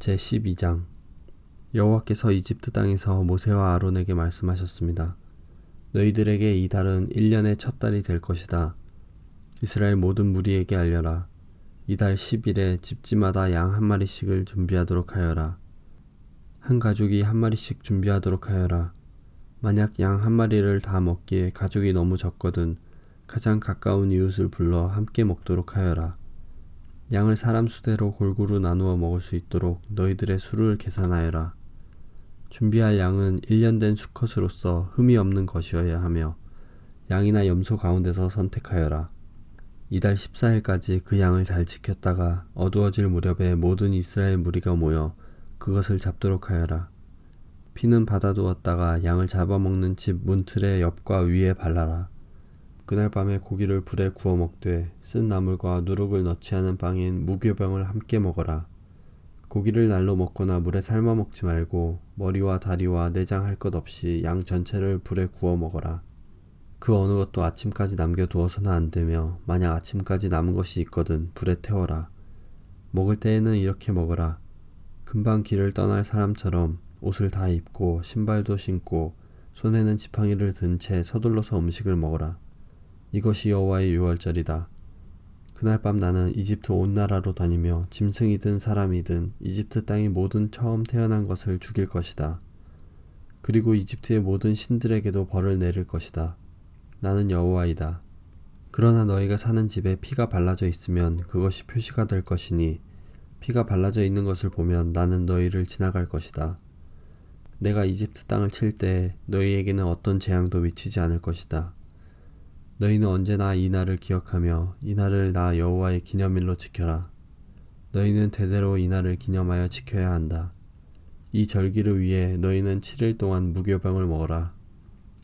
제12장 여호와께서 이집트 땅에서 모세와 아론에게 말씀하셨습니다. 너희들에게 이 달은 1년의 첫 달이 될 것이다. 이스라엘 모든 무리에게 알려라. 이 달 10일에 집집마다 양 한 마리씩을 준비하도록 하여라. 한 가족이 한 마리씩 준비하도록 하여라. 만약 양 한 마리를 다 먹기에 가족이 너무 적거든 가장 가까운 이웃을 불러 함께 먹도록 하여라. 양을 사람 수대로 골고루 나누어 먹을 수 있도록 너희들의 수를 계산하여라. 준비할 양은 1년 된 수컷으로서 흠이 없는 것이어야 하며 양이나 염소 가운데서 선택하여라. 이달 14일까지 그 양을 잘 지켰다가 어두워질 무렵에 모든 이스라엘 무리가 모여 그것을 잡도록 하여라. 피는 받아두었다가 양을 잡아먹는 집 문틀의 옆과 위에 발라라. 그날 밤에 고기를 불에 구워 먹되 쓴 나물과 누룩을 넣지 않은 빵인 무교병을 함께 먹어라. 고기를 날로 먹거나 물에 삶아 먹지 말고 머리와 다리와 내장 할 것 없이 양 전체를 불에 구워 먹어라. 그 어느 것도 아침까지 남겨두어서는 안 되며 만약 아침까지 남은 것이 있거든 불에 태워라. 먹을 때에는 이렇게 먹어라. 금방 길을 떠날 사람처럼 옷을 다 입고 신발도 신고 손에는 지팡이를 든 채 서둘러서 음식을 먹어라. 이것이 여호와의 유월절이다. 그날 밤 나는 이집트 온 나라로 다니며 짐승이든 사람이든 이집트 땅의 모든 처음 태어난 것을 죽일 것이다. 그리고 이집트의 모든 신들에게도 벌을 내릴 것이다. 나는 여호와이다. 그러나 너희가 사는 집에 피가 발라져 있으면 그것이 표시가 될 것이니 피가 발라져 있는 것을 보면 나는 너희를 지나갈 것이다. 내가 이집트 땅을 칠 때 너희에게는 어떤 재앙도 미치지 않을 것이다. 너희는 언제나 이 날을 기억하며 이 날을 나 여호와의 기념일로 지켜라. 너희는 대대로 이 날을 기념하여 지켜야 한다. 이 절기를 위해 너희는 7일 동안 무교병을 먹어라.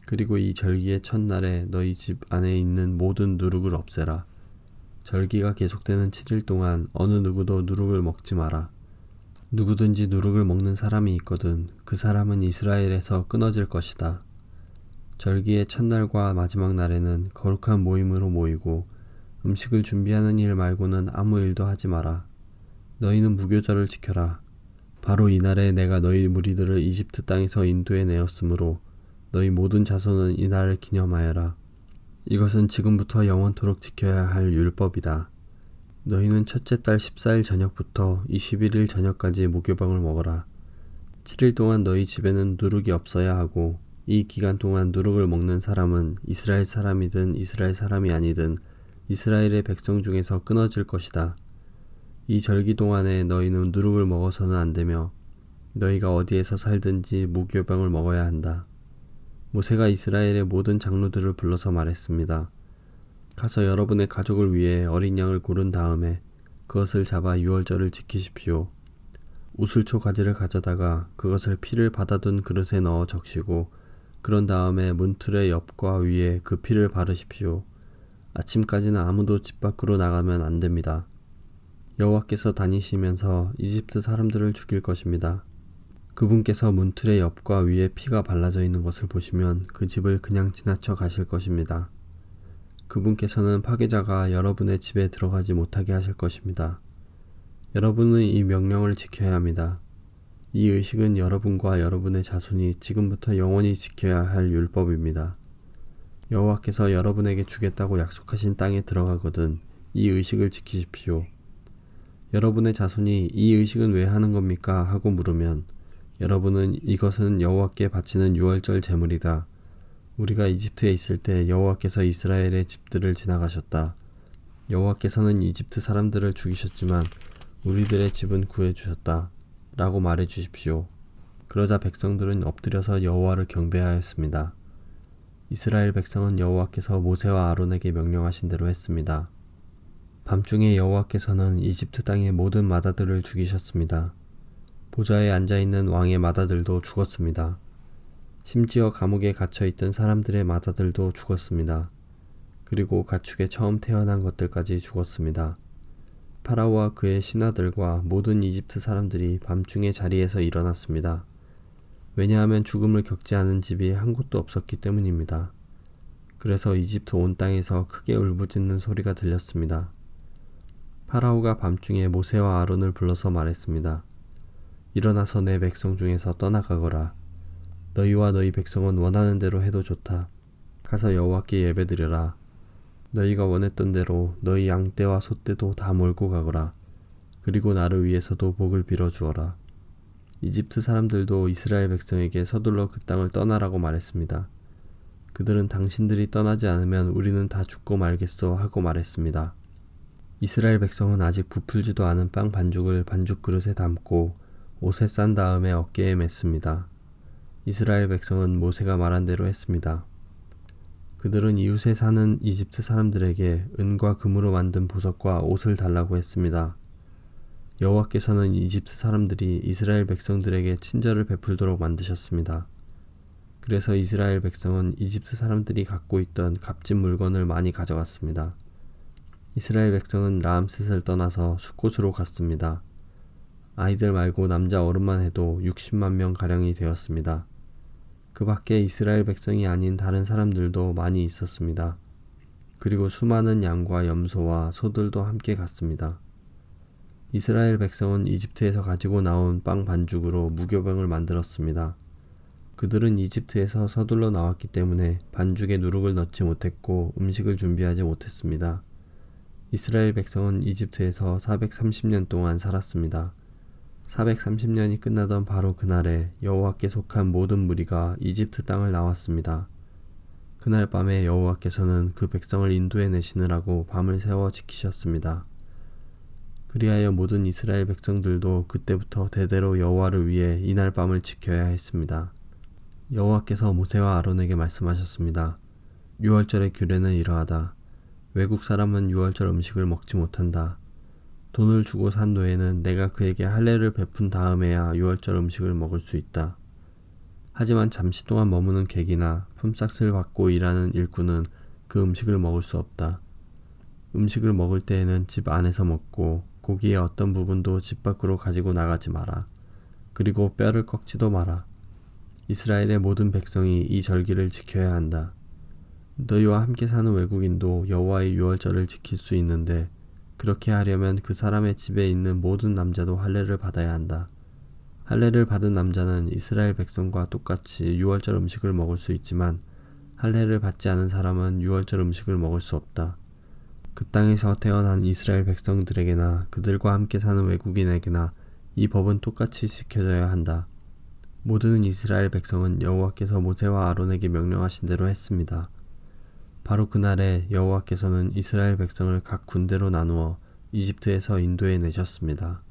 그리고 이 절기의 첫날에 너희 집 안에 있는 모든 누룩을 없애라. 절기가 계속되는 7일 동안 어느 누구도 누룩을 먹지 마라. 누구든지 누룩을 먹는 사람이 있거든 그 사람은 이스라엘에서 끊어질 것이다. 절기의 첫날과 마지막 날에는 거룩한 모임으로 모이고 음식을 준비하는 일 말고는 아무 일도 하지 마라. 너희는 무교절을 지켜라. 바로 이날에 내가 너희 무리들을 이집트 땅에서 인도해 내었으므로 너희 모든 자손은 이날을 기념하여라. 이것은 지금부터 영원토록 지켜야 할 율법이다. 너희는 첫째 달 14일 저녁부터 21일 저녁까지 무교병을 먹어라. 7일 동안 너희 집에는 누룩이 없어야 하고 이 기간 동안 누룩을 먹는 사람은 이스라엘 사람이든 이스라엘 사람이 아니든 이스라엘의 백성 중에서 끊어질 것이다. 이 절기 동안에 너희는 누룩을 먹어서는 안 되며 너희가 어디에서 살든지 무교병을 먹어야 한다. 모세가 이스라엘의 모든 장로들을 불러서 말했습니다. 가서 여러분의 가족을 위해 어린 양을 고른 다음에 그것을 잡아 유월절을 지키십시오. 우슬초 가지를 가져다가 그것을 피를 받아둔 그릇에 넣어 적시고 그런 다음에 문틀의 옆과 위에 그 피를 바르십시오. 아침까지는 아무도 집 밖으로 나가면 안 됩니다. 여호와께서 다니시면서 이집트 사람들을 죽일 것입니다. 그분께서 문틀의 옆과 위에 피가 발라져 있는 것을 보시면 그 집을 그냥 지나쳐 가실 것입니다. 그분께서는 파괴자가 여러분의 집에 들어가지 못하게 하실 것입니다. 여러분은 이 명령을 지켜야 합니다. 이 의식은 여러분과 여러분의 자손이 지금부터 영원히 지켜야 할 율법입니다. 여호와께서 여러분에게 주겠다고 약속하신 땅에 들어가거든 이 의식을 지키십시오. 여러분의 자손이 이 의식은 왜 하는 겁니까? 하고 물으면 여러분은 이것은 여호와께 바치는 유월절 제물이다. 우리가 이집트에 있을 때 여호와께서 이스라엘의 집들을 지나가셨다. 여호와께서는 이집트 사람들을 죽이셨지만 우리들의 집은 구해주셨다. 라고 말해 주십시오. 그러자 백성들은 엎드려서 여호와를 경배하였습니다. 이스라엘 백성은 여호와께서 모세와 아론에게 명령하신 대로 했습니다. 밤중에 여호와께서는 이집트 땅의 모든 마다들을 죽이셨습니다. 보좌에 앉아있는 왕의 마다들도 죽었습니다. 심지어 감옥에 갇혀있던 사람들의 마다들도 죽었습니다. 그리고 가축에 처음 태어난 것들까지 죽었습니다. 파라오와 그의 신하들과 모든 이집트 사람들이 밤중에 자리에서 일어났습니다. 왜냐하면 죽음을 겪지 않은 집이 한 곳도 없었기 때문입니다. 그래서 이집트 온 땅에서 크게 울부짖는 소리가 들렸습니다. 파라오가 밤중에 모세와 아론을 불러서 말했습니다. 일어나서 내 백성 중에서 떠나가거라. 너희와 너희 백성은 원하는 대로 해도 좋다. 가서 여호와께 예배드려라. 너희가 원했던 대로 너희 양떼와 소떼도 다 몰고 가거라. 그리고 나를 위해서도 복을 빌어 주어라. 이집트 사람들도 이스라엘 백성에게 서둘러 그 땅을 떠나라고 말했습니다. 그들은 당신들이 떠나지 않으면 우리는 다 죽고 말겠소 하고 말했습니다. 이스라엘 백성은 아직 부풀지도 않은 빵 반죽을 반죽 그릇에 담고 옷에 싼 다음에 어깨에 맸습니다. 이스라엘 백성은 모세가 말한 대로 했습니다. 그들은 이웃에 사는 이집트 사람들에게 은과 금으로 만든 보석과 옷을 달라고 했습니다. 여호와께서는 이집트 사람들이 이스라엘 백성들에게 친절을 베풀도록 만드셨습니다. 그래서 이스라엘 백성은 이집트 사람들이 갖고 있던 값진 물건을 많이 가져갔습니다. 이스라엘 백성은 라암셋을 떠나서 숫곳으로 갔습니다. 아이들 말고 남자 어른만 해도 60만 명 가량이 되었습니다. 그 밖에 이스라엘 백성이 아닌 다른 사람들도 많이 있었습니다. 그리고 수많은 양과 염소와 소들도 함께 갔습니다. 이스라엘 백성은 이집트에서 가지고 나온 빵 반죽으로 무교병을 만들었습니다. 그들은 이집트에서 서둘러 나왔기 때문에 반죽에 누룩을 넣지 못했고 음식을 준비하지 못했습니다. 이스라엘 백성은 이집트에서 430년 동안 살았습니다. 430년이 끝나던 바로 그날에 여호와께 속한 모든 무리가 이집트 땅을 나왔습니다. 그날 밤에 여호와께서는 그 백성을 인도해 내시느라고 밤을 새워 지키셨습니다. 그리하여 모든 이스라엘 백성들도 그때부터 대대로 여호와를 위해 이날 밤을 지켜야 했습니다. 여호와께서 모세와 아론에게 말씀하셨습니다. 유월절의 규례는 이러하다. 외국 사람은 유월절 음식을 먹지 못한다. 돈을 주고 산 노예는 내가 그에게 할례를 베푼 다음에야 유월절 음식을 먹을 수 있다. 하지만 잠시 동안 머무는 객이나 품삯을 받고 일하는 일꾼은 그 음식을 먹을 수 없다. 음식을 먹을 때에는 집 안에서 먹고 고기의 어떤 부분도 집 밖으로 가지고 나가지 마라. 그리고 뼈를 꺾지도 마라. 이스라엘의 모든 백성이 이 절기를 지켜야 한다. 너희와 함께 사는 외국인도 여호와의 유월절을 지킬 수 있는데 그렇게 하려면 그 사람의 집에 있는 모든 남자도 할례를 받아야 한다. 할례를 받은 남자는 이스라엘 백성과 똑같이 유월절 음식을 먹을 수 있지만 할례를 받지 않은 사람은 유월절 음식을 먹을 수 없다. 그 땅에서 태어난 이스라엘 백성들에게나 그들과 함께 사는 외국인에게나 이 법은 똑같이 지켜져야 한다. 모든 이스라엘 백성은 여호와께서 모세와 아론에게 명령하신 대로 했습니다. 바로 그날에 여호와께서는 이스라엘 백성을 각 군대로 나누어 이집트에서 인도해 내셨습니다.